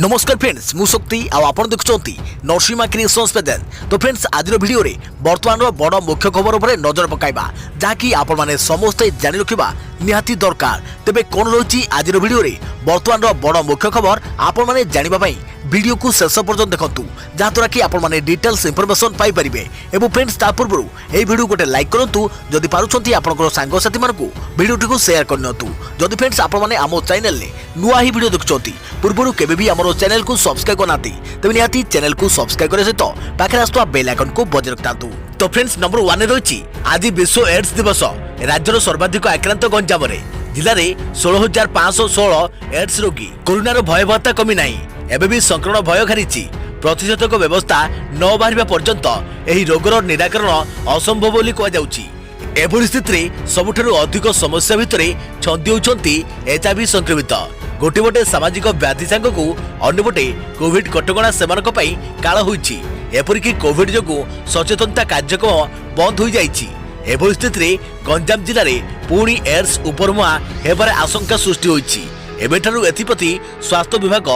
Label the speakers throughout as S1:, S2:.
S1: नमस्कार फ्रेंड्स मु शक्ति आपण देखुंती नरसिंहा क्रिएशंस पेजेल। तो फ्रेंड्स आज वीडियो रे वर्तमान बड़ मुख्य खबर उपर नजर पकाइबा जहाँकि आपण माने समस्ते जानि रखिबा निहाती दरकार। तेबे कोन रही आज वीडियो रे वर्तमान बड़ मुख्य खबर आपण माने जानिबा पई वीडियो को शेष पर्यंत देखंतु जहाँद्वारा कि आपण माने डिटेल्स इंफॉर्मेशन पाई परिबे। एवं फ्रेंड्स ता पूर्व ए वीडियो गोटे लाइक करंतु जदि पारुछंती आपनकर सांग साथी मानकु वीडियो को शेयर करनतु। जदि फ्रेंड्स आपण माने आमो चैनल ले नुआ ही वीडियो देखुछंती पूर्व केबे भी हमरो चैनल को सब्सक्राइब करनाती तबे निहाती चैनल को सब्सक्राइब करे सहित पाखे आस्तुवा बेल आइकन को बजाय रखतांतु। तो फ्रेंड्स नंबर 1 रही आज विश्व एड्स दिवस। राज्यर सर्वाधिक आक्रांत गंजाम जिले में 16,516 एड्स रोगी। कोरोनार भयावहता कमी ना एबे भी संक्रमण भय घारी प्रतिषेधक व्यवस्था न बाहर पर्यंत एही रोगर निराकरण असंभव बोली कहुछि। एभली स्थिति सबुठारु अधिक समस्या भितर छंदी होउछंती एचआईवी संक्रमित। गोटे पटे सामाजिक व्याधि सांगकु अन्यपटे कोविड कटकणा सेमानक पई काळ होइछि। एपरिकी कोविड जोगु सचेतनता कार्यक्रम बंद हो जाइछि। एभली स्थिति गंजाम जिले में पुणी एड्स उपरमुआ हेबार आशंका सृष्टि होइछि। एबेठारु एथिप्रति स्वास्थ्य विभाग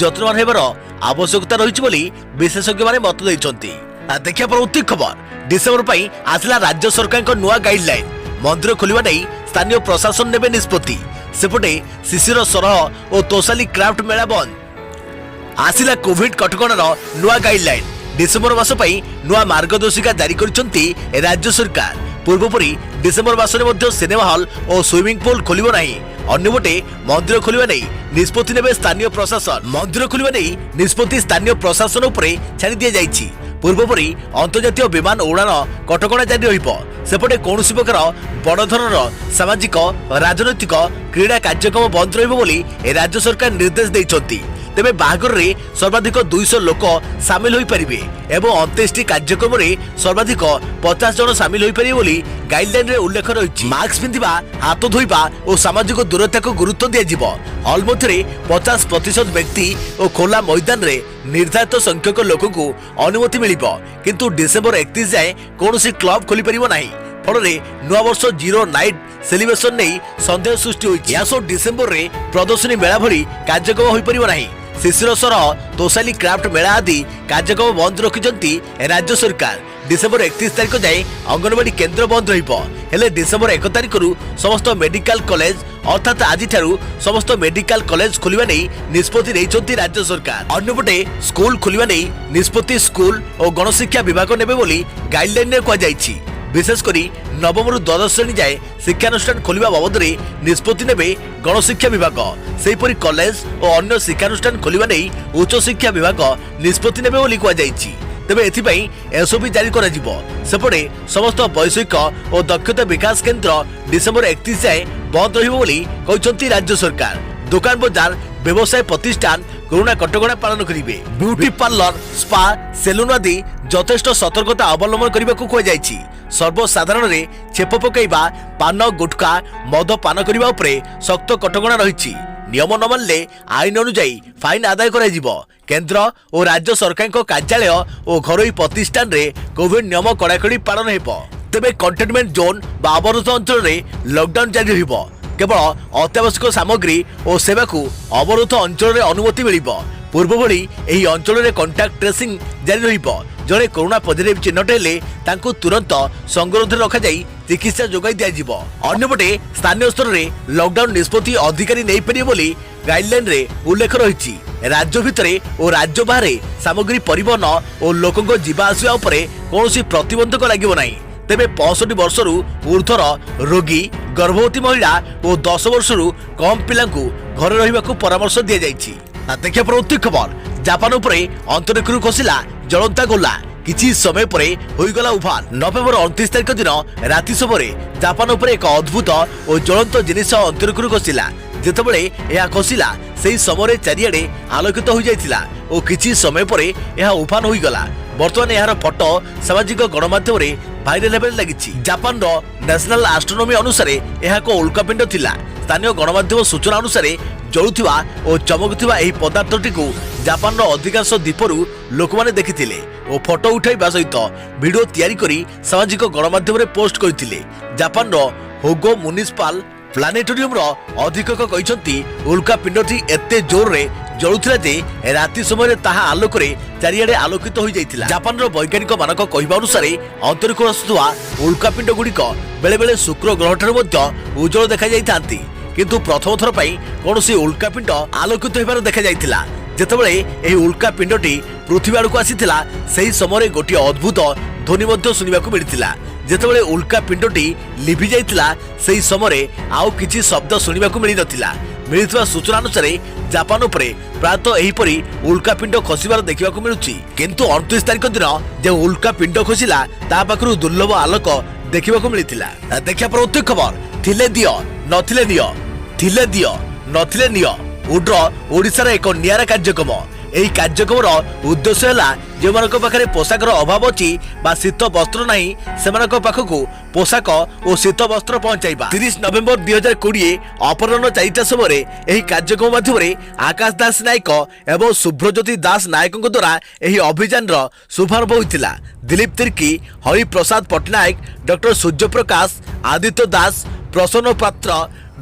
S1: यत्नवान हेबार आवश्यकता रहिछि बोली विशेषज्ञ माने मत दैछंती। देखिया परवर्ती खबर डिसेम्बर पई आसला राज्य सरकार को नुआ गाइडलाइन। मंदिर खोलिबा नै स्थानीय प्रशासन नेबे निष्पत्ति। सेपटे शिशिर सरह और तोसाली क्राफ्ट मेला बंद। आसिला कोविड कटकणार नुआ गाइडलाइन। डिसेम्बर मास पई नुआ मार्गदर्शिका जारी करिसंती राज्य सरकार। पूर्वपरी डिसेम्बर मासरे मध्य सिनेमा हॉल और स्विमिंग पूल खोलिबो नाही। अन्यपटे मंदिर खोलिबा नै निष्पत्ति नेबे स्थानीय प्रशासन। मंदिर खोलिबा नै निष्पत्ति स्थानीय प्रशासन उपरे छाड़ी दिया जाइछि। पूर्वपरी अंतर्जातीय विमान उड़ान कटकणा जारी रहिबो। सेपटे कौनसी प्रकार बड़ धरनर सामाजिक राजनैतिक क्रीड़ा कार्यक्रम बंद रहिबो बोली राज्य सरकार निर्देश दैछंती। तेबे बाहागर रे सर्वाधिक 200 लोक सामिल होई परिबे एवं अंत्येष्टि कार्यक्रम रे सर्वाधिक 50 जन सामिल होई परिबे बोली गाइडलाइन रे उल्लेख रहिछि। मास्क पिंधिबा हाथ धोइबा और सामाजिक दूरता को गुरुत्व दिया जिवो। हॉल मध्ये 50% व्यक्ति और खोला मैदान रे निर्धारित संख्यक लोक को अनुमति मिलिबो। किंतु डिसेम्बर 31 जाए कोनोसी क्लब खोली परिबो नाही। फल नुआ वर्ष जीरो नाइट सेलिब्रेशन नहीं सन्देह सृष्टि होइछि। यासो डिसेम्बर रे प्रदर्शनी मेला भली कार्यक्रम होई परिबो नाही। शिशिर सरह तोसाली क्राफ्ट मेला आदि कार्यक्रम बंद रखिछंती राज्य सरकार। डिसेम्बर 31 तारिख जाए अंगनवाड़ी केन्द्र बंद रहिबो। हेले डिसेम्बर 1 तारिख समस्त मेडिकल कॉलेज अर्थात आज समस्त मेडिकल कॉलेज खोलिबा नै निष्पत्ति रहिछंती राज्य सरकार। अन्यपटे स्कूल खोलिबा नै निष्पत्ति स्कूल और गणशिक्षा विभाग नेबे बोली गाइडलाइन रे कह जाइछि। विशेषकर नवम रु द्वादश श्रेणी जाए शिक्षानुष्ठान खोलिबा बाबद निष्पत्ति नेबे गणशिक्षा विभाग। सेहीपरि कॉलेज और अन्य शिक्षानुष्ठान खोलिबा नै उच्च शिक्षा विभाग निष्पत्ति नेबे बोली कह जाइछि। तेबे एथिपई एसओपी जारी करा जिवो। सेपटे समस्त वैषयिक और दक्षता विकास केन्द्र डिसेम्बर 31 जाए बंद रहिबो बोली कहिसंती राज्य सरकार। दुकान बाजार व्यवसाय प्रतिष्ठान कोरोना कटकणा पालन करिवे। ब्यूटी पार्लर स्पा सेलून आदि यथेष्ट सतर्कता अवलंबन करने को कहुଯାଇଛି। सर्वसाधारण रे छेप पकईबा पान गुटखा मद पान करने उपरे सख्त कटकणा रही। नियम न मानले आईन अनुजाई फाइन आदाय करा जिवो। केंद्र और राज्य सरकार कार्यालय और घरोई प्रतिष्ठान रे कोविड नियम कड़ाकड़ी पालन हेबो। तेबे कंटेनमेंट जोन बा अवरोध अंचल रे लॉकडाउन जारी रहिबो। केवल अत्यावश्यक सामग्री और सेवा को अवरोध अंचल रे अनुमति मिलिबो। पूर्व भली एही अंचल रे कांटेक्ट ट्रेसिंग जारी रहिबो। जड़े कोरोना पॉजिटिव चिन्हट हेले तांको तुरंत संगरोध रखा जाई चिकित्सा जोगाई दिया जिवो। अन्यपटे स्थानीय स्तर रे लॉकडाउन निष्पत्ति अधिकारी नहीं परिबे बोली गाइडलाइन रे उल्लेख रहिछि। राज्य भितरे और राज्य बाहरे सामग्री परिवहन और लोकंको जीवा आसिया उपरे कोनोसी प्रतिबंधक लागिबो नाही। तेबे 65 वर्षरु ऊर्ध्वर रोगी गर्भवती महिला और 10 वर्षरु कम पिलांकु घरे रहिबाकू परामर्श दिया जाइछि। देखिया प्रवृत्ति खबर जापान उपरे अंतरिक्षरु खसिला जलंता गोला। किछि समय परे होइगला उफान। नवेम्बर 29 तारिख दिन राति समरे जापान उपरे एक अद्भुत और ज्वलंत जिनिस अंतरिक्षरु खसिला। जेतेबेले यह खसिला सेही समय चारिआडे आलोकित हो जाइतिला और किछि समय परे यह उफान होइगला। बर्तमान यार फोटो सामाजिक गणमाध्यम रे भाइरल हेबार लागिछि। जापान रो नेशनल एस्ट्रोनॉमी अनुसार यह एक उल्कापिंड थिला। स्थानीय गणमाध्यम सूचना अनुसार जळुथिबा और चमकुथिबा एही पदार्थटी को जापान रो अधिकांश द्वीपरु लोक माने देखिथिले और फोटो उठाइबा सहित वीडियो तैयारी करी सामाजिक गणमाध्यम रे पोस्ट करथिले। जापान रो होगो म्युनिसिपल प्लानेटोरियम रो अधिक्षक कहिसंती उल्कापिंडटी एते जोर रे ଜଳୁଥିଲା ଯେ ରାତି ସମୟରେ ତାହା ଆଲୋକରେ ଚାରିଆଡେ ଆଲୋକିତ ହୋଇଯାଇଥିଲା। ଜାପାନର ବୈଜ୍ଞାନିକମାନଙ୍କ କହିବା ଅନୁସାରେ ଅନ୍ତରୀକ୍ଷରୁ ଆସୁଥିବା ଉଲ୍କାପିଣ୍ଡ ଗୁଡ଼ିକ ବେଳେବେଳେ ଶୁକ୍ର ଗ୍ରହଠାରୁ ମଧ୍ୟ ଉଜ୍ଜଳ ଦେଖାଯାଇଥାନ୍ତି। କିନ୍ତୁ ପ୍ରଥମ ଥର ପାଇଁ କୌଣସି ଉଲ୍କାପିଣ୍ଡ ଆଲୋକିତ ହେବାର ଦେଖାଯାଇଥିଲା। ଯେତେବେଳେ ଏହି ଉଲ୍କାପିଣ୍ଡଟି ପୃଥିବୀ ଆଡ଼କୁ ଆସିଥିଲା ସେହି ସମୟରେ ଗୋଟିଏ ଅଦ୍ଭୁତ ଧ୍ୱନି ମଧ୍ୟ ଶୁଣିବାକୁ ମିଳିଥିଲା। ଯେତେବେଳେ ଉଲ୍କାପିଣ୍ଡଟି ଲିଭି ଯାଇଥିଲା ସେହି ସମୟରେ ଆଉ କିଛି ଶବ୍ଦ ଶୁଣିବାକୁ ମିଳିନଥିଲା। ମିଳିଥିବା ସୂଚନା ଅନୁସାରେ ଜାପାନ ଉପରେ ପ୍ରାୟତଃ ଏହିପରି ଉଲ୍କାପିଣ୍ଡ ଖସିବାର ଦେଖିବାକୁ ମିଳୁଛି। କିନ୍ତୁ 29 ତାରିଖ ଦିନ ଯେଉଁ ଉଲ୍କାପିଣ୍ଡ ଖସିଲା ତା ପାଖରୁ ଦୁର୍ଲଭ ଆଲୋକ ଦେଖିବାକୁ ମିଳିଥିଲା। ଦେଖିବା ପରବର୍ତ୍ତୀ ଖବର, ଥିଲେ ଦିଅ ନଥିଲେ ନିଅ, ଥିଲେ ଦିଅ ନଥିଲେ ନିଅ। ଉଡ୍ର ଓଡ଼ିଶାର ଏକ ନିଆରା କାର୍ଯ୍ୟକ୍ରମ। ଏହି କାର୍ଯ୍ୟକ୍ରମର ଉଦ୍ଦେଶ୍ୟ ହେଲା ଯେଉଁମାନଙ୍କ ପାଖରେ ପୋଷାକର ଅଭାବ ଅଛି ବା ଶୀତ ବସ୍ତ୍ର ନାହିଁ ସେମାନଙ୍କ ପାଖକୁ ପୋଷାକ ଓ ଶୀତ ବସ୍ତ୍ର ପହଞ୍ଚାଇବା। 30 ନଭେମ୍ବର 2020 ଅପରାହ୍ନ 4ଟା ସମୟରେ ଏହି କାର୍ଯ୍ୟକ୍ରମ ମାଧ୍ୟମରେ ଆକାଶ ଦାସ ନାୟକ ଏବଂ ଶୁଭ୍ରଜ୍ୟୋତି ଦାସ ନାୟକଙ୍କ ଦ୍ୱାରା ଏହି ଅଭିଯାନର ଶୁଭାରମ୍ଭ ହୋଇଥିଲା। ଦିଲ୍ଲୀପ ତିର୍କି, ହରିପ୍ରସାଦ ପଟ୍ଟନାୟକ, ଡକ୍ଟର ସୂର୍ଯ୍ୟପ୍ରକାଶ, ଆଦିତ୍ୟ ଦାସ, ପ୍ରସନ୍ନ ପାତ୍ର,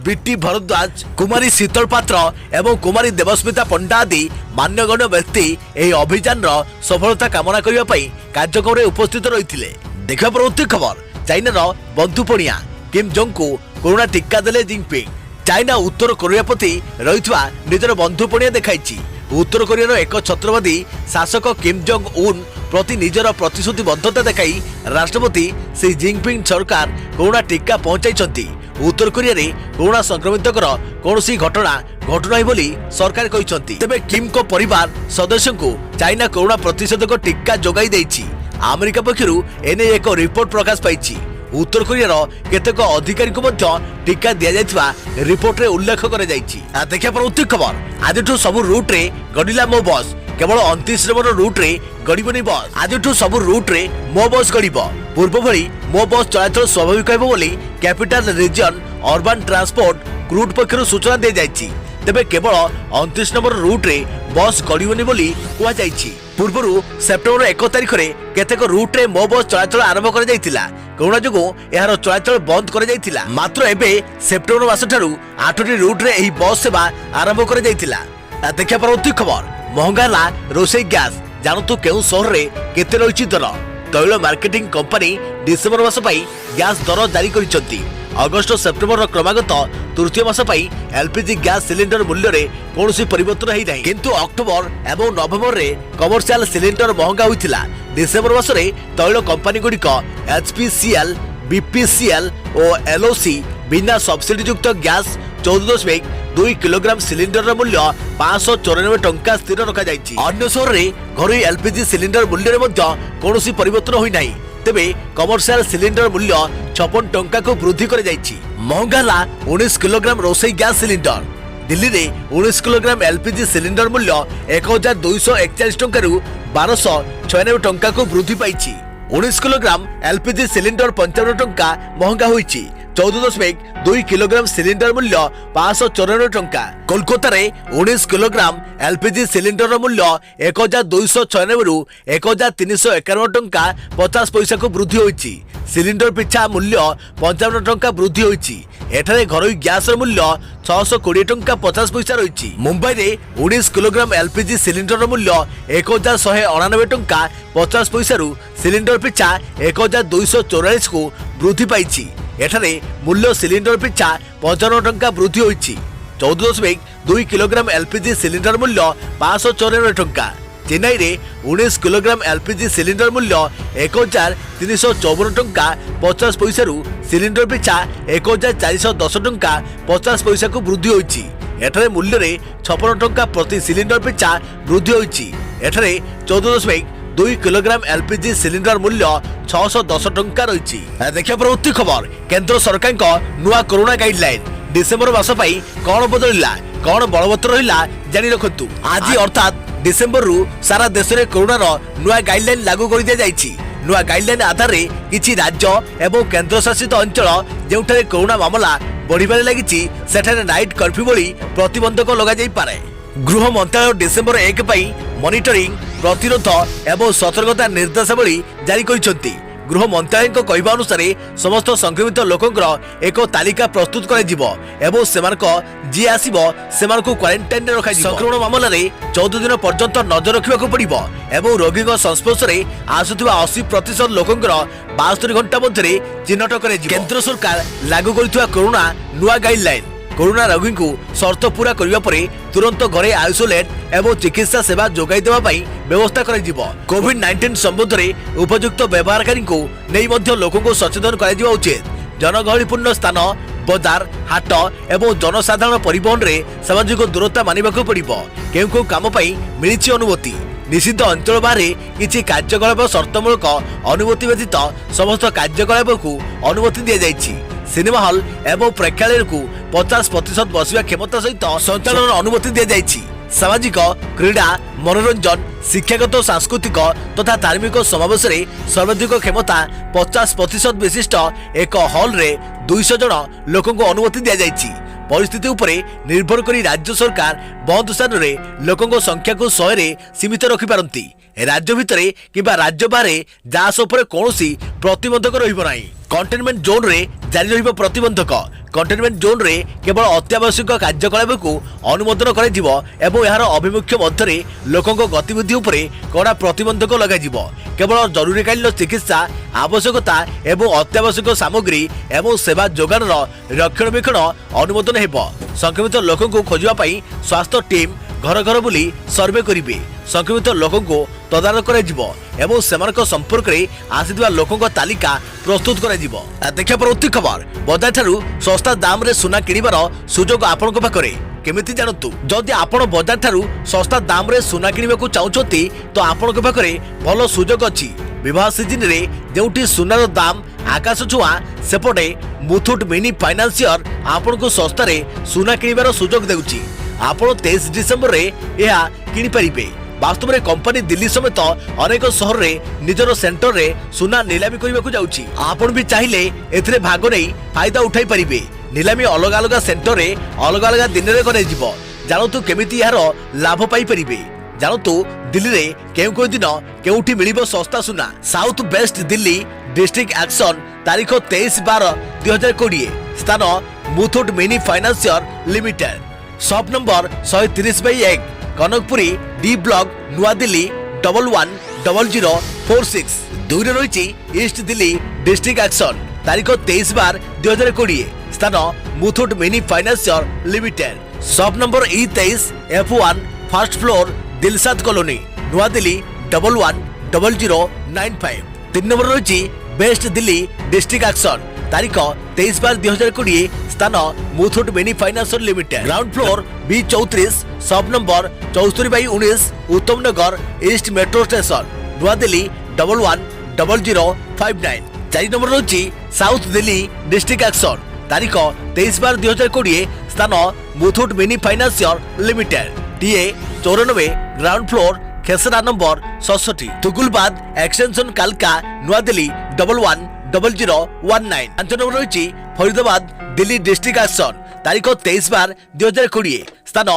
S1: ବିଟି ଭରଦ୍ୱାଜ, କୁମାରୀ ଶୀତଳ ପାତ୍ର ଏବଂ କୁମାରୀ ଦେବସ୍ମିତା ପଣ୍ଡା ଆଦି ମାନ୍ୟଗଣ୍ୟ ବ୍ୟକ୍ତି ଏହି ଅଭିଯାନର ସଫଳତା କାମନା କରିବା ପାଇଁ କାର୍ଯ୍ୟକ୍ରମରେ ଉପସ୍ଥିତ ରହିଥିଲେ। ଦେଖିବା ପରବର୍ତ୍ତୀ ଖବର, ଚାଇନାର ବନ୍ଧୁପଣିଆ କିମ୍ ଜୋଙ୍ଗଙ୍କୁ କରୋନା ଟିକା ଦେଲେ ଜିନପିଙ୍ଗ। ଚାଇନା ଉତ୍ତର କୋରିଆ ପ୍ରତି ରହିଥିବା ନିଜର ବନ୍ଧୁପଣିଆ ଦେଖାଇଛି। ଉତ୍ତର କୋରିଆର ଏକ ଛତ୍ରବାଦୀ ଶାସକ କିମ୍ ଜୋଙ୍ଗ ଉନ୍ ପ୍ରତି ନିଜର ପ୍ରତିଶ୍ରୁତିବଦ୍ଧତା ଦେଖାଇ ରାଷ୍ଟ୍ରପତି ସି ଜିନପିଙ୍ଗ ସରକାର କରୋନା ଟିକା ପହଞ୍ଚାଇଛନ୍ତି। ଉତ୍ତର କୋରିଆରେ କରୋନା ସଂକ୍ରମିତଙ୍କର କୌଣସି ଘଟଣା ଘଟୁନାହିଁ ବୋଲି ସରକାର କହିଛନ୍ତି। ତେବେ କିମ୍ଙ୍କ ପରିବାର ସଦସ୍ୟଙ୍କୁ ଚାଇନା କରୋନା ପ୍ରତିଷେଧକ ଟିକା ଯୋଗାଇ ଦେଇଛି। ଆମେରିକା ପକ୍ଷରୁ ଏନେଇ ଏକ ରିପୋର୍ଟ ପ୍ରକାଶ ପାଇଛି। ଉତ୍ତର କୋରିଆର କେତେକ ଅଧିକାରୀଙ୍କୁ ମଧ୍ୟ ଟିକା ଦିଆଯାଇଥିବା ରିପୋର୍ଟରେ ଉଲ୍ଲେଖ କରାଯାଇଛି। ଦେଖିବା ପରବର୍ତ୍ତୀ ଖବର, ଆଜିଠୁ ସବୁ ରୁଟ୍ରେ ଗଡ଼ିଲା ମୋ ବସ୍। କେବଳ 29 ନମ୍ବର ରୁଟ୍ରେ ଗଡ଼ିବନି ବସ୍। ଆଜିଠୁ ସବୁ ରୁଟ୍ରେ ମୋ ବସ୍ ଗଡ଼ିବ। ପୂର୍ବ ଭଳି ମୋ ବସ୍ ଚଳାଚଳ ସ୍ୱାଭାବିକ ହେବ ବୋଲି capital region urban transport CRUT ପକ୍ଷରୁ ସୂଚନା ଦିଆଯାଇଛି। ତେବେ କେବଳ 29 ନମ୍ବର ରୁଟ୍ରେ ବସ୍ ଗଡ଼ିବନି ବୋଲି କୁହାଯାଇଛି। ପୂର୍ବରୁ ସେପ୍ଟେମ୍ବର 1 ତାରିଖରେ କେତେକ ରୁଟ୍ରେ ମୋ ବସ୍ ଚଳାଚଳ ଆରମ୍ଭ କରାଯାଇଥିଲା। କରୋନା ଯୋଗୁଁ ଏହାର ଚଳାଚଳ ବନ୍ଦ କରାଯାଇଥିଲା। ମାତ୍ର ଏବେ ସେପ୍ଟେମ୍ବର ମାସଠାରୁ 8ଟି ରୁଟ୍ରେ ଏହି ବସ୍ ସେବା ଆରମ୍ଭ କରାଯାଇଥିଲା। ଦେଖିବା ପରବର୍ତ୍ତୀ ଖବର, ମହଙ୍ଗା ହେଲା ରୋଷେଇ ଗ୍ୟାସ୍। ଜାଣନ୍ତୁ କେଉଁ ସହରରେ କେତେ ରହିଛି ଦର। ତୈଳ ମାର୍କେଟିଂ କମ୍ପାନୀ ଡିସେମ୍ବର ମାସ ପାଇଁ ଗ୍ୟାସ୍ ଦର ଜାରି କରିଛନ୍ତି। ଅଗଷ୍ଟ ସେପ୍ଟେମ୍ବରର କ୍ରମାଗତ ତୃତୀୟ ମାସ ପାଇଁ ଏଲପିଜି ଗ୍ୟାସ୍ ସିଲିଣ୍ଡର ମୂଲ୍ୟରେ କୌଣସି ପରିବର୍ତ୍ତନ ହୋଇନାହିଁ। କିନ୍ତୁ ଅକ୍ଟୋବର ଏବଂ ନଭେମ୍ବରରେ କମର୍ସିଆଲ ସିଲିଣ୍ଡର ମହଙ୍ଗା ହୋଇଥିଲା। ଡିସେମ୍ବର ମାସରେ ତୈଳ କମ୍ପାନୀଗୁଡ଼ିକ HPCL, BPCL ଓ LOC ବିନା ସବସିଡିଯୁକ୍ତ ଗ୍ୟାସ୍ 14.2 କିଲୋଗ୍ରାମ ସିଲିଣ୍ଡରର ମୂଲ୍ୟ 594 ଟଙ୍କା ସ୍ଥିର ରଖାଯାଇଛି। ଅନ୍ୟ ସହରରେ ଘରୋଇ ଏଲପିଜି ସିଲିଣ୍ଡର ମୂଲ୍ୟରେ ମଧ୍ୟ କୌଣସି ପରିବର୍ତ୍ତନ ହୋଇନାହିଁ। ତେବେ କମର୍ସିଆଲ ସିଲିଣ୍ଡର ମୂଲ୍ୟ 56 ଟଙ୍କାକୁ ବୃଦ୍ଧି କରାଯାଇଛି। ମହଙ୍ଗା ହେଲା 19 କିଲୋଗ୍ରାମ ରୋଷେଇ ଗ୍ୟାସ୍ ସିଲିଣ୍ଡର। ଦିଲ୍ଲୀରେ 19 କିଲୋଗ୍ରାମ ଏଲପିଜି ସିଲିଣ୍ଡର ମୂଲ୍ୟ 1241 ଟଙ୍କାରୁ 1296 ଟଙ୍କାକୁ ବୃଦ୍ଧି ପାଇଛି। 19 କିଲୋଗ୍ରାମ ଏଲପିଜି ସିଲିଣ୍ଡର 55 ଟଙ୍କା ମହଙ୍ଗା ହୋଇଛି। 14.2 କିଲୋଗ୍ରାମ ସିଲିଣ୍ଡର ମୂଲ୍ୟ 594 ଟଙ୍କା। କୋଲକାତାରେ 19 କିଲୋଗ୍ରାମ ଏଲପିଜି ସିଲିଣ୍ଡରର ମୂଲ୍ୟ 1296 ରୁ 1351 ଟଙ୍କା 50 ପଇସାକୁ ବୃଦ୍ଧି ହୋଇଛି। ସିଲିଣ୍ଡର ପିଛା ମୂଲ୍ୟ 55 ଟଙ୍କା ବୃଦ୍ଧି ହୋଇଛି। ଏଠାରେ ଘରୋଇ ଗ୍ୟାସର ମୂଲ୍ୟ 620 ଟଙ୍କା 50 ପଇସା ରହିଛି। ମୁମ୍ବାଇରେ 19 କିଲୋଗ୍ରାମ ଏଲପିଜି ସିଲିଣ୍ଡରର ମୂଲ୍ୟ 1199 ଟଙ୍କା 50 ପଇସାରୁ ସିଲିଣ୍ଡର ପିଛା 1244 କୁ ବୃଦ୍ଧି ପାଇଛି। ଏଠାରେ ମୂଲ୍ୟ ସିଲିଣ୍ଡର ପିଛା 55 ଟଙ୍କା ବୃଦ୍ଧି ହୋଇଛି। 14.2 କିଲୋଗ୍ରାମ ଏଲପିଜି ସିଲିଣ୍ଡର ମୂଲ୍ୟ 594 ଟଙ୍କା। ଚେନ୍ନାଇରେ 19 କିଲୋଗ୍ରାମ ଏଲପିଜି ସିଲିଣ୍ଡର ମୂଲ୍ୟ 1354 ଟଙ୍କା 50 ପଇସାରୁ ସିଲିଣ୍ଡର ପିଛା 1410 ଟଙ୍କା 50 ପଇସାକୁ ବୃଦ୍ଧି ହୋଇଛି। ଏଠାରେ ମୂଲ୍ୟରେ 56 ଟଙ୍କା ପ୍ରତି ସିଲିଣ୍ଡର ପିଛା ବୃଦ୍ଧି ହୋଇଛି। ଏଠାରେ 14.2 କିଲୋଗ୍ରାମ ଏଲପିଜି ସିଲିଣ୍ଡର ମୂଲ୍ୟ 610 ଟଙ୍କା ରହିଛି। ଦେଖିବା ପରବର୍ତ୍ତୀ ଖବର, କେନ୍ଦ୍ର ସରକାରଙ୍କ ନୂଆ କରୋନା ଗାଇଡଲାଇନ। ଡିସେମ୍ବର ମାସ ପାଇଁ କଣ ବଦଳିଲା, କଣ ବଳବତ୍ତର ରହିଲା ଜାଣି ରଖନ୍ତୁ। ଆଜି ଅର୍ଥାତ୍ ଡିସେମ୍ବରରୁ ସାରା ଦେଶରେ କରୋନାର ନୂଆ ଗାଇଡଲାଇନ ଲାଗୁ କରିଦିଆଯାଇଛି। ନୂଆ ଗାଇଡଲାଇନ ଆଧାରରେ କିଛି ରାଜ୍ୟ ଏବଂ କେନ୍ଦ୍ରଶାସିତ ଅଞ୍ଚଳ ଯେଉଁଠାରେ କରୋନା ମାମଲା ବଢ଼ିବାରେ ଲାଗିଛି ସେଠାରେ ନାଇଟ୍ କର୍ଫ୍ୟୁ ଭଳି ପ୍ରତିବନ୍ଧକ ଲଗାଯାଇପାରେ। ଗୃହ ମନ୍ତ୍ରାଳୟ ଡିସେମ୍ବର 1 ପାଇଁ ମନିଟରିଂ, ପ୍ରତିରୋଧ ଏବଂ ସତର୍କତା ନିର୍ଦ୍ଦେଶାବଳୀ ଜାରି କରିଛନ୍ତି। गृह मंत्रालय कहवा अनुसार समस्त संक्रमित लोकंर एक तालिका प्रस्तुत कर जी आसो से क्वारंटाइन रखा संक्रमण मामलें 14 दिन पर्यंत नजर रखा पड़ो एवं रोगी संस्पर्श में आसुवा 80% लोकंर 72 घंटा मध्य चिन्हट कर केंद्र सरकार लागू कर कोरोना नुआ गाइडलाइन कोरोना रोगी को शर्त पूरा करने पर तुरंत घरे आइसोलेट एवं चिकित्सा सेवा जोगाई देवाई व्यवस्था कर कोविड-19 संबंध में उपयुक्त व्यवहारकारी को नहीं मध्य लोकों को सचेतन करा उचित जनगहलीपूर्ण स्थान बजार हाट एवं जनसाधारण परिवहन में सामाजिक दूरता मानिबाक पड़िबो केउ केउ काम पई मिलिछि अनुमति निषिद्ध अंचल बाहर किसी कार्यकलाप शर्तमूलक अनुमति व्यतीत समस्त कार्यकलाप को अनुमति दि जाइछि सिनेमा हॉल एवं प्रेक्षालय को 50% बसवा क्षमता सहित संचालन अनुमति दि जाइछि सामाजिक क्रीड़ा मनोरंजन शिक्षागत सांस्कृतिक तथा धार्मिक समावेश में सर्वाधिक क्षमता 50% विशिष्ट एक हॉल रे 200 जन लोकों को अनुमति दि जाइछि परिस्थिति उपरे निर्भर करी राज्य सरकार बंद स्थान रे लोकों संख्या को 100 रे सीमित रखि पारंती राज्य भितरे किबा राज्य बाहर जास उपरे कोनोसी प्रतिबंधक रहिबो नाही कंटेनमेंट जोन रे जारी रहिबो प्रतिबंधक कंटेनमेंट जोन रे केवल अत्यावश्यक कार्यकलाप को अनुमोदन कराजिबो एवं यार अभिमुख्य मध्य लोकों गतिविधि उपरे कड़ा प्रतिबंधक लगाजिबो केवल जरूरीकालीन चिकित्सा आवश्यकता एवं अत्यावश्यक सामग्री एवं सेवा जोगान रक्षणाबेक्षण अनुमोदन हेबो संक्रमित लोकों को खोजिबा पई स्वास्थ्य टीम घर घर बुली सर्वे करिवे संक्रमित लोकों को तदारख कराजिबो एवं सेमानक संपर्क में आसिथिबा लोकों का तालिका प्रस्तुत कराजिबो देखिया परवर्ती खबर बजार ठारू सस्ता दाम रे सुना किनिबार सुजोग आपनक पाखरे केमिति जानतु जदि आपण बजार ठारू सस्ता दाम रे सुना किनिबाकू चाहुछोती तो आपनक पाखरे भलो सुजोग अछि विवाह सीजन रे जेउटी सुनार दाम आकाश छुआ सेपटे मुथुट मिनी फाइनान्सियर आपनकू सस्ता रे सुना किनिबार सुजोग देउछि आपण 23 डिसेंबर रे एहा किनि परिबे वास्तव में कंपनी दिल्ली समेत अनेक शहर में निजर सेंटर रे सुना नीलामी करने जाउछि आपण भी चाहिए एथिरे भाग नहीं फायदा उठाई परिबे नीलामी अलग अलग सेंटर रे अलग अलग दिन रे करे जिवो जानतु केमिति यार लाभ पाई परिबे जानतु दिल्ली रे केउ दिन केउठी मिलिबो सस्ता सुना south west Delhi district action तारीख 23/12/2020 स्थान Muthoot mini financier limited shop number 130/1 Kanakpuri D block नुआ दिल्ली 110046 दुई रही ईस्ट दिल्ली डिस्ट्रिक्ट एक्शन तारीख 23/12/2020 स्थान Muthoot mini financier limited shop number E23 F1 first floor Dilshad colony नुआ दिल्ली 110095 3 नंबर रही वेस्ट दिल्ली डिस्ट्रिक्ट एक्शन तारीख 23/12/2020 स्थान Muthoot mini financial limited ground floor B34 shop number 74/19 Uttam Nagar east metro station नुआ दिल्ली 110059 4 नंबर रही साउथ दिल्ली डिस्ट्रिक्ट एक्शन तारीख 23/12/2020 स्थान Muthoot mini financial limited TA 94 ground floor खेसरा number 67 Tughlakabad extension कालका नुआ दिल्ली 110019 5 नंबर रही फरीदाबाद दिल्ली डिस्ट्रिक्ट एक्शन तारीख 23/12/2020 स्थान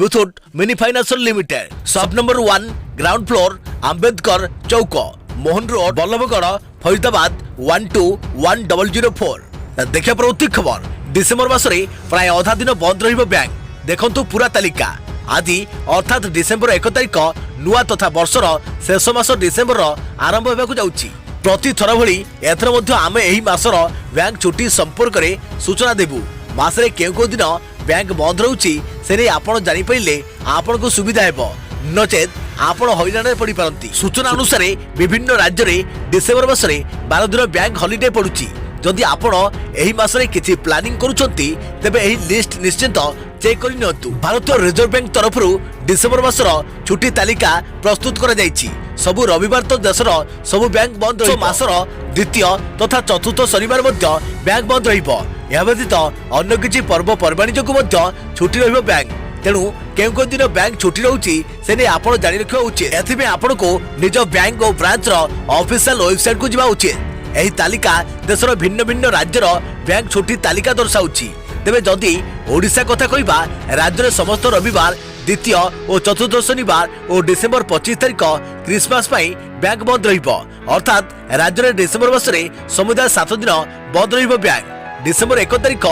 S1: Muthoot mini financial limited shop number 1 ground floor Ambedkar Chowk Mohan road Ballabhgarh Faridabad 121004 देखिया प्रवृत्ति खबर डिसेम्बर मासरे प्राय अधा दिन बंद रहिबो बैंक देखंतु पूरा तालिका आज अर्थात डिसेम्बर 1 तारिख नुआ तथा वर्षर शेष मास डिसेम्बर आरंभ होगा जाउछि प्रति थर भली एथर मध्य आमे एही मासर बैंक छुट्टी संपर्क रे सूचना देबु मासरे केउ दिन बैंक बंद रहउछि सेने आपण जानि पइले आपण को सुविधा हेबो नचेत आपण हइराणे पड़ी पारंती सूचना अनुसार विभिन्न राज्य रे डिसेम्बर मासरे 12 दिन बैंक हॉलिडे पडुछि जदि आपण एही मासरे किछि प्लानिंग करूछंती तेबे एही लिस्ट निश्चित चेक करि नियंतु भारतीय रिजर्व बैंक तरफ डिसेम्बर मासर छुट्टी तालिका प्रस्तुत करा जायछि सबु रविवार तो देशर सबु बैंक बंद रहिबो मासर द्वितीय तथा चतुर्थ शनिवार मध्य बैंक बंद रहिबो या व्यतीत अन्य किछि पर्व पर्वाणी जोगु मध्य छुट्टी रहिबो बैंक तेणु केउ दिन बैंक छुट्टी रहउछि सेने आपण जानि रखिबा उचित एथिबे आपण को निज बैंक और ब्रांच रो ऑफिशियल वेबसाइट को जिबा उचित एही तालिका देशर भिन्न भिन्न राज्यर बैंक छुट्टी तालिका दर्शाउछि तेबे जदि ओडिशा कथा कहबा राज्य समस्त रविवार द्वितीय और चतुर्थ शनिवार और डिसेम्बर 25 तारिख क्रिसमस बैंक बंद अर्थात राज्य में डिसेम्बर मासरे समुदाय 7 दिन बंद बैंक। डिसेम्बर 1 तारिख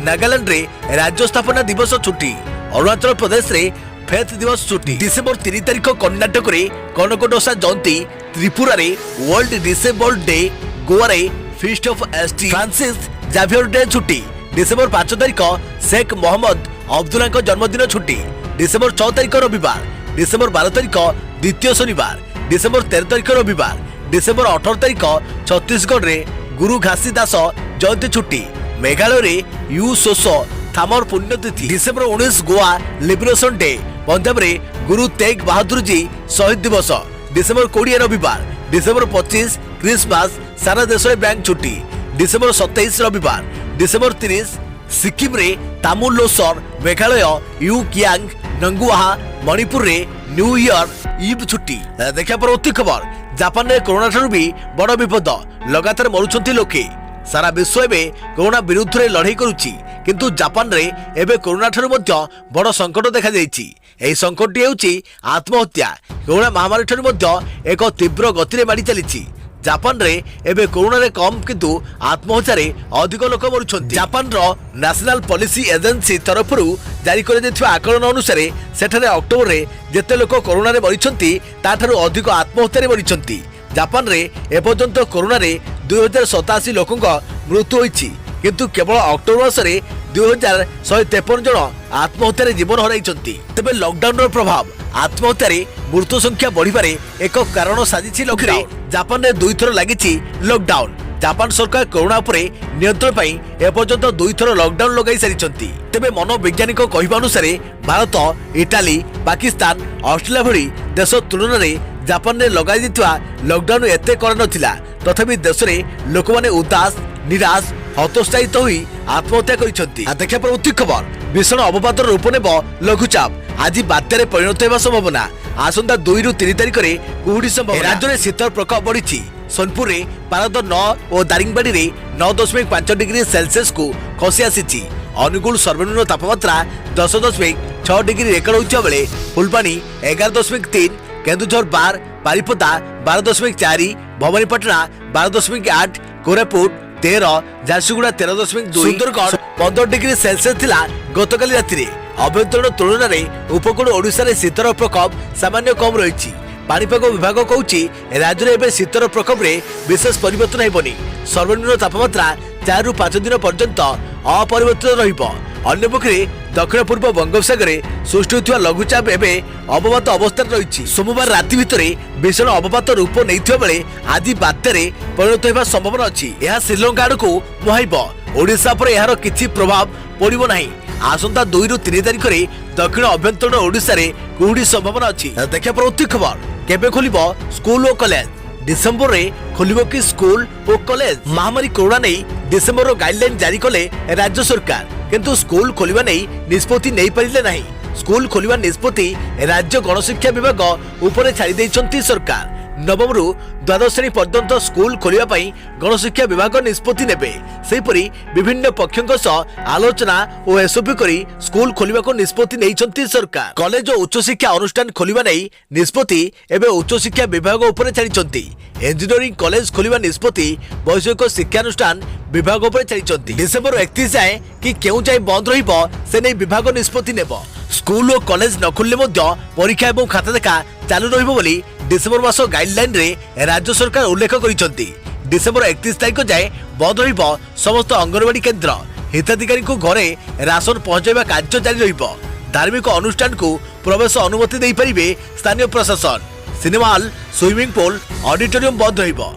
S1: नागालैंड रे राज्य स्थापना दिवस छुट्टी, अरुणाचल प्रदेश रे फेथ दिवस छुट्टी। डिसेम्बर 3 तारिख कर्णाटक रे कनकदोसा जयंती, त्रिपुरा रे वर्ल्ड डिसेबल्ड डे, गोवा रे feast of ST Francis Xavier day छुट्टी। डिसेम्बर 5 तारिख शेख मोहम्मद अब्दुल्ला का जन्मदिन छुट्टी। डिसेम्बर 6 तारिख रविवार। डिसेम्बर 12 तारिख द्वितीय शनिवार। डिसेम्बर 13 तारिख रविवार। डिसेम्बर 18 तारिख छत्तीसगढ़ रे गुरु घासीदास जयंती छुट्टी। मेघालय रे यू सोसो थामर पुण्यतिथि। December 19 Goa liberation day. Punjab रे गुरु तेग बहादुर जी शहीद दिवस। डिसेम्बर 20 रविवार। डिसेम्बर 25 क्रिसमस, सारा देश में बैंक छुट्टी। डिसेम्बर 27 रविवार। डिसेम्बर 30 सिक्किम रे तामुल लोसर, मेघालय यू कियांग नंगुआहा, मणिपुर रे न्यू ईयर ईव छुट्टी। देखा परवर्ती खबर, जापान रे कोरोना ठारू भी बड़ विपद, लगातार मरुछंती लोके। सारा विश्व एवं कोरोना विरुद्ध रे लड़ाई करुछि, किंतु जापान रे एबे कोरोना ठारू मध्य बड़ संकट देखा जाइछि। एही संकटटी हेउछि आत्महत्या। कोरोना महामारी ठारू मध्य एक तीव्र गति रे माडी चलिछि। जापान रे एबे कोरोना रे कम, किंतु आत्महत्या रे अधिक लोक मरुछंती। जापान रो नेशनल पॉलिसी एजेंसी तरफरु जारी कर देथिबा आकलन अनुसार सेठारे अक्टोबर रे जेते लोक कोरोना रे मरिछंती ताठारु अधिक आत्महत्या रे मरिछंती। जापान रे एपर्यंत कोरोना रे 2087 लोकक मृत्यु होईछि, किंतु केवल अक्टोबर मासरे 2153 जन आत्महत्या रे जीवन हराइछंती। तबे लॉकडाउन रो प्रभाव आत्महत्या रे मृत्यु संख्या बढ़िबारे एक कारण साजिछि लॉकडाउन। जापान रे 2 थर लागिछि लॉकडाउन। जापान सरकार कोरोना उपरे नियंत्रण पई एपर्यंत 2 थर लॉकडाउन लगाई सारिछंती। तबे मनोवैज्ञानिक कहिबा अनुसार भारत, इटाली, पाकिस्तान, ऑस्ट्रेलिया भली देश तुलना रे जापान रे लगाई दिथिबा लॉकडाउन एते कड़ा नथिला। तथापि देश रे लोक माने उदास, निराश, हतोत्साहित होई आत्महत्या करिसंती। देखा परवर्ती खबर, भीषण अवपातर रूप नेब लघुचाप, आज बात्यारे परिणत होगा संभावना। आसंता 2 ରୁ 3 तारिख रे कुहुडी संभावना। राज्य में शीतल प्रकोप बढ़ी। सोनपुर रे पारद 9 और दारिंगबाड़ी रे 9.5 डिग्री सेल्सियस को खसी आसी। अनुगुल सर्वनिम्न तापमात्रा 10.6 डिग्री रेकर्ड होता बेले फुलबाणी 11.3, केन्दुझर 12, बारिपदा 12.4, भवानीपाटना 12.8, कोरापुट 13, झारसुगुड़ा 13.2, सुंदरगढ़ 15 डिग्री सेल्सियस थिला गतकाली राति रे। अभ्यंतरण तुलन में उपकूल ओडिशा शीतर प्रकोप सामान्य कम रही। पाणीपाग विभाग कहूछि राज्य में शीतर प्रकोप रे विशेष परिवर्तन हेबनी। सर्वनिम्न तापमात्रा 4 ରୁ 5 दिन पर्यंत अपरिवर्तित रहिबो। अन्यपक्षे दक्षिण पूर्व बंगोपसागर सृष्टि होता लघुचाप एवं अवपात अवस्था रही। सोमवार राति भितर भीषण अवपात रूप नहीं बेले आज बात्यारे परिणत होगा संभावना अच्छी। यह श्रीलंका आड़ को मुहाइब। ओडिशा पर यार किछि प्रभाव पड़िबो नाही। आसंता 2 ରୁ 3 तारिख रे दक्षिण अभ्यंतरण ओडिशा रे कुहुडी संभावना अच्छी। देखा परवर्ती खबर, केबे खोलिबो स्कूल और कॉलेज। डिसेम्बर रे खोलिबो कि स्कूल और कॉलेज। महामारी कोरोना नहीं डिसेम्बर गाइडलाइन जारी कले राज्य सरकार, किंतु स्कूल खोलिबा नहीं निष्पत्ति नहीं पारिले नाही। स्कूल खोलिबा निष्पत्ति राज्य गणशिक्षा विभाग उपरे छाड़ी दैछंती सरकार। नवम ରୁ द्वादश श्रेणी पर्यंत स्कूल खोलिबा पई गणशिक्षा विभाग निष्पत्ति नेबे। सेहिपरि विभिन्न पक्षों सह आलोचना और एसओपी करी स्कूल खोलिबा को निष्पत्ति नैछंती सरकार। कॉलेज और उच्च शिक्षा अनुष्ठान खोलिबा नै निष्पत्ति एबे उच्च शिक्षा विभाग उपरे छाड़िछंती। इंजीनियरिंग कॉलेज खोलिबा निष्पत्ति वैषयिक शिक्षानुष्ठान विभाग उपरे छाड़िछंती। डिसेम्बर 31 जाए कि केउ जाए बंद रहिबो से नै विभाग निष्पत्ति नेबो। स्कूल और कॉलेज न खुलले मध्य परीक्षा एवं खाता देखा चालू रहिबो बोली डिसेम्बर मास गाइडलाइन रे राज्य सरकार उल्लेख करिसंती। डिसेम्बर 31 तारिख जाए बंद रहिबो समस्त अंगनवाड़ी केन्द्र। हिताधिकारी को घरे राशन पहुंचाइबा कार्य जारी रहिबो। धार्मिक अनुष्ठान को प्रवेश अनुमति दे परिबे स्थानीय प्रशासन। Cinema hall, swimming pool, auditorium बंद रहिबो।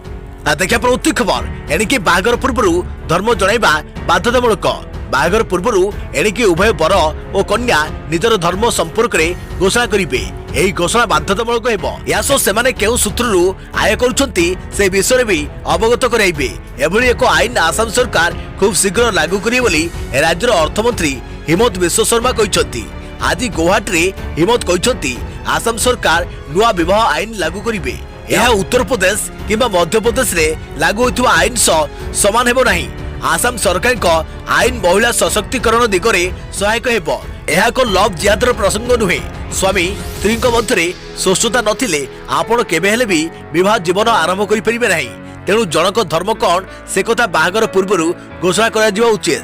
S1: देखा परवर्ती खबर, एणिके बाहागर पूर्व धर्म जणाइबा बाध्यतामूलक। बाहागर पूर्व एणिके उभय बर और कन्या निजर धर्म संपर्क में घोषणा करेंगे। यही घोषणा बाध्यतामूलक हेबो। या सह सेमाने केउ सूत्रु आय करुछंती से विषय भी अवगत कराइबे। एभली एक आईन आसाम सरकार खूब शीघ्र लागू करिवे बोली राज्यर अर्थमंत्री हिमंत विश्व शर्मा कहिसंती। आज गुवाहाटी रे हिमंत कहिसंती आसाम सरकार नुआ विवाह आईन लागू करिवे। यह उत्तर प्रदेश किंबा मध्य प्रदेश रे लागू होइतबा आईन सह समान हेबो नाही। आसाम सरकार को आईन महिला सशक्तिकरण दिगरे सहायक हेबो। यह एक लव जिहादर प्रसंग नुहे। स्वामी स्त्री मध्य सुस्थता नथिले आपण केबे हेले भी विवाह जीवन आरंभ करि परिबे नाही। तेणु जनक धर्म कौन से कथा बाहागर पूर्व घोषणा करा उचित।